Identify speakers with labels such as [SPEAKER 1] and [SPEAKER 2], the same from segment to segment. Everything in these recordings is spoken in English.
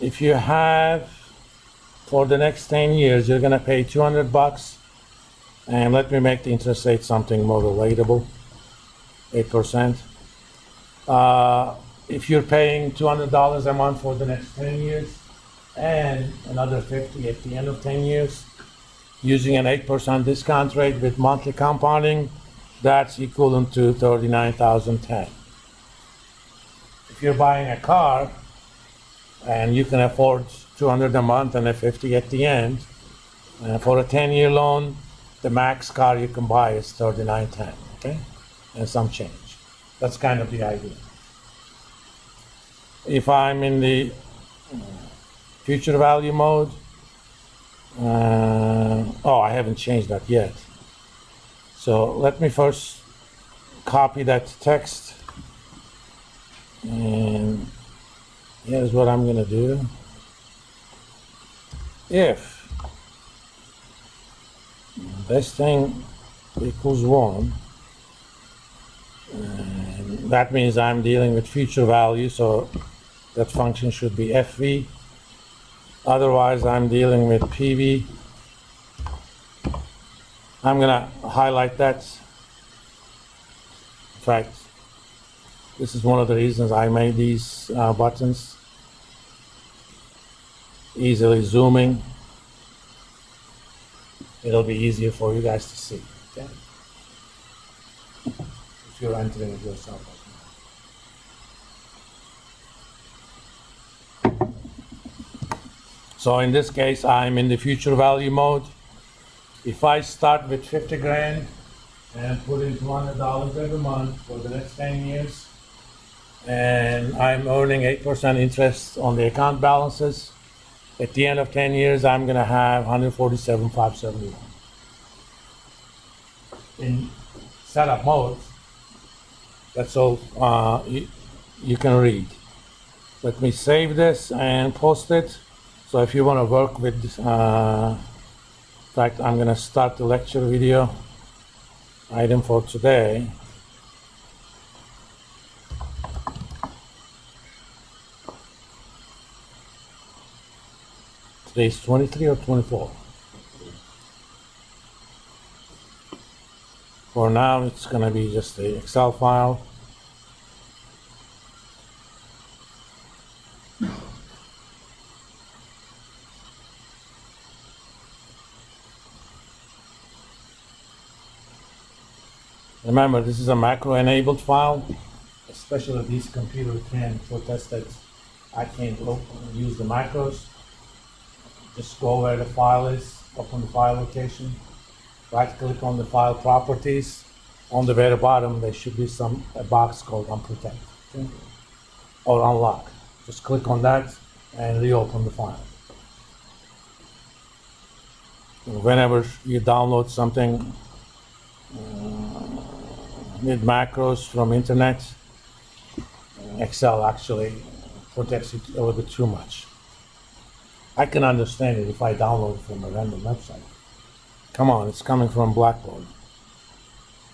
[SPEAKER 1] if you have for the next 10 years, you're gonna pay $200, and let me make the interest rate something more relatable, 8%. If you're paying $200 a month for the next 10 years and another 50 at the end of 10 years, using an 8% discount rate with monthly compounding, that's equivalent to $39,010. If you're buying a car and you can afford $200 a month and a 50 at the end, for a 10-year loan, the max car you can buy is $39,10, okay? And some change. That's kind of the idea. If I'm in the future value mode, I haven't changed that yet. So let me first copy that text, and here's what I'm gonna do. If this thing equals 1, and that means I'm dealing with future value, so that function should be FV. Otherwise, I'm dealing with PV. I'm gonna highlight that. In fact, this is one of the reasons I made these buttons. Easily zooming. It'll be easier for you guys to see, okay? If you're entering it yourself. So in this case, I'm in the future value mode. If I start with 50 grand and put in $200 every month for the next 10 years, and I'm earning 8% interest on the account balances, at the end of 10 years, I'm gonna have $147,571. In setup mode, that's all you can read. Let me save this and post it. So if you want to work with, in fact, I'm going to start the lecture video item for today. Today's 23 or 24? For now, it's going to be just the Excel file. Remember, this is a macro-enabled file, especially this computer can protest that I can't use the macros. Just go where the file is, open the file location, right-click on the file properties. On the very bottom, there should be a box called Unprotect, okay? Or Unlock. Just click on that and reopen the file. Whenever you download something with macros from internet, Excel actually protects it a little bit too much. I can understand it if I download it from a random website. Come on, it's coming from Blackboard.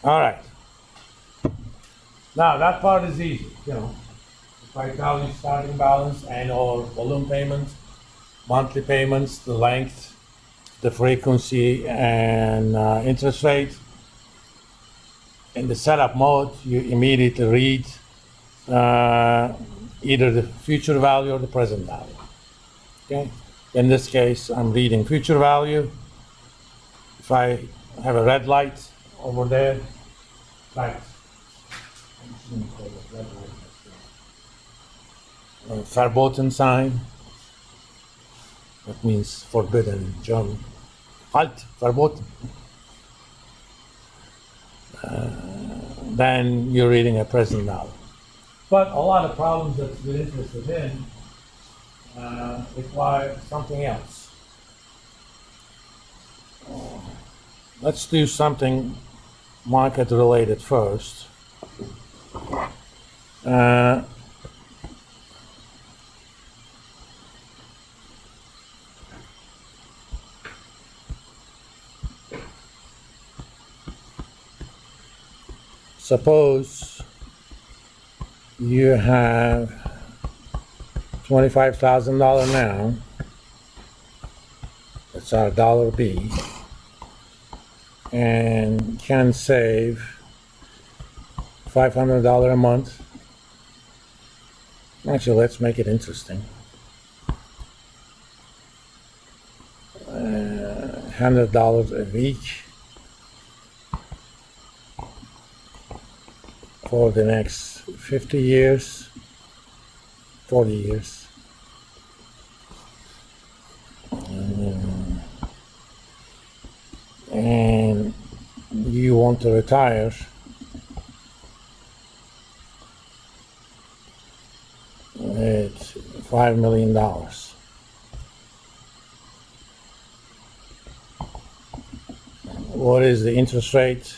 [SPEAKER 1] All right. Now that part is easy, you know. If I tell you starting balance and or balloon payments, monthly payments, the length, the frequency, and interest rate. In the setup mode, you immediately read either the future value or the present value. Okay. In this case, I'm reading future value. If I have a red light over there, right. Verboten sign. That means forbidden in German. Halt, verboten. Then you're reading a present value. But a lot of problems that we're interested in require something else. Let's do something market related first. Suppose you have $25,000 now. That's our dollar B. And can save $500 a month. Actually, let's make it interesting. $100 a week for the next 50 years, 40 years. And you want to retire at $5 million. What is the interest rate?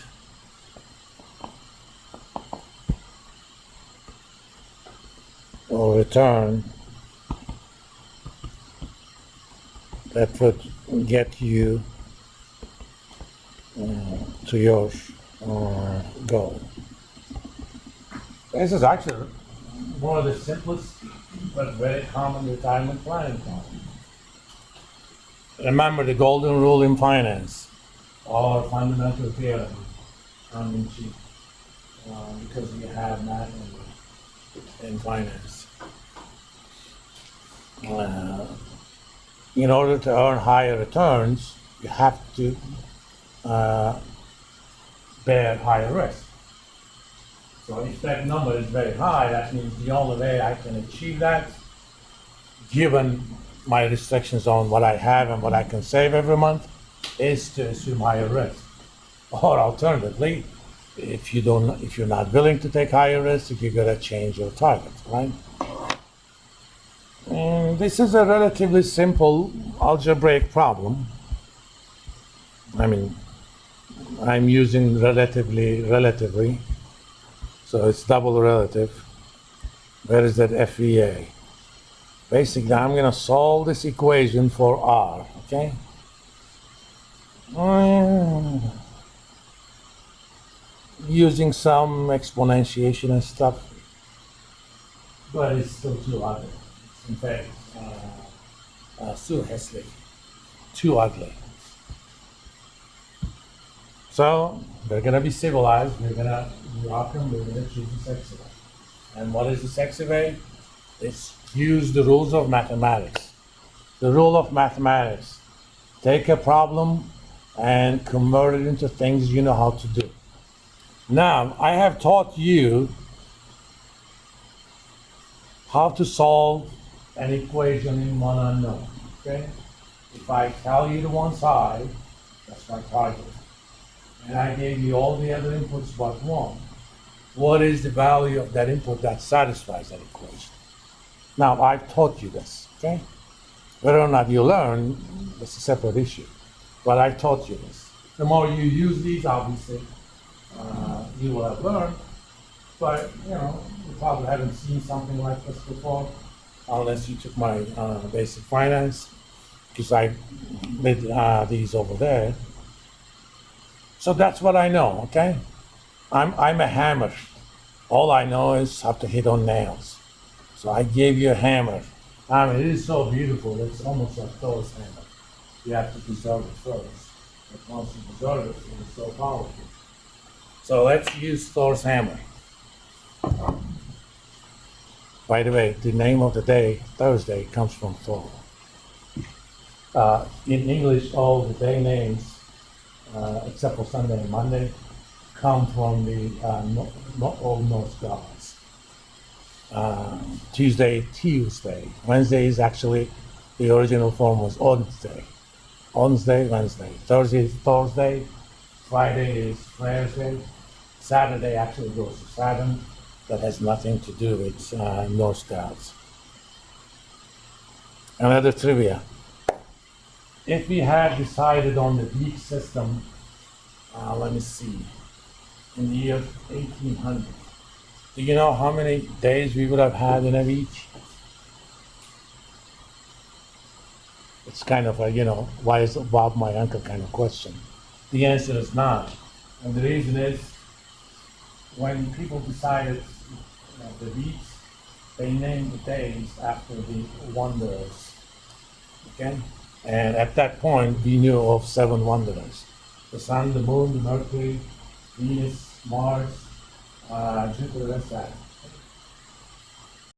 [SPEAKER 1] Or return that would get you to your goal? This is actually one of the simplest but very common retirement planning problem. Remember the golden rule in finance or fundamental theory, cheap, because we have math in finance. In order to earn higher returns, you have to bear higher risk. So if that number is very high, that means the only way I can achieve that, given my restrictions on what I have and what I can save every month, is to assume higher risk. Or alternatively, if you're not willing to take higher risk, you're gonna change your target, right? And this is a relatively simple algebraic problem. I mean, I'm using relatively, so it's double relative. Where is that FVA? Basically, I'm gonna solve this equation for R, okay? Using some exponentiation and stuff, but it's still too ugly. In fact, too hässlich, too ugly. So we're gonna be civilized. We're gonna rock them. We're gonna choose the sexy way. And what is the sexy way? It's use the rules of mathematics. The rule of mathematics: take a problem and convert it into things you know how to do. Now, I have taught you how to solve an equation in one unknown, okay? If I tell you the one side, that's my target. And I gave you all the other inputs but one. What is the value of that input that satisfies that equation? Now, I've taught you this, okay? Whether or not you learn, that's a separate issue. But I taught you this. The more you use these, obviously, you will have learned. But, you probably haven't seen something like this before, unless you took my basic finance, because I did these over there. So that's what I know, okay? I'm a hammer. All I know is how to hit on nails. So I gave you a hammer. I mean, it is so beautiful. It's almost like Thor's hammer. You have to preserve it first. But once you preserve it, it's so powerful. So let's use Thor's hammer. By the way, the name of the day, Thursday, comes from Thor. In English, all the day names, except for Sunday and Monday, come from the Old Norse gods. Tuesday. Wednesday is actually, the original form was Wednesday. Wednesday. Thursday is Thursday. Friday is Thursday. Saturday actually goes to Saturn. That has nothing to do with Norse gods. Another trivia. If we had decided on the week system, let me see, in the year 1800, do you know how many days we would have had in a week? It's kind of a, why is Bob my uncle kind of question. The answer is not. And the reason is, when people decided the weeks, they named the days after the wanderers. Okay? And at that point, we knew of 7 wanderers: the Sun, the Moon, the Mercury, Venus, Mars, Jupiter, and Saturn.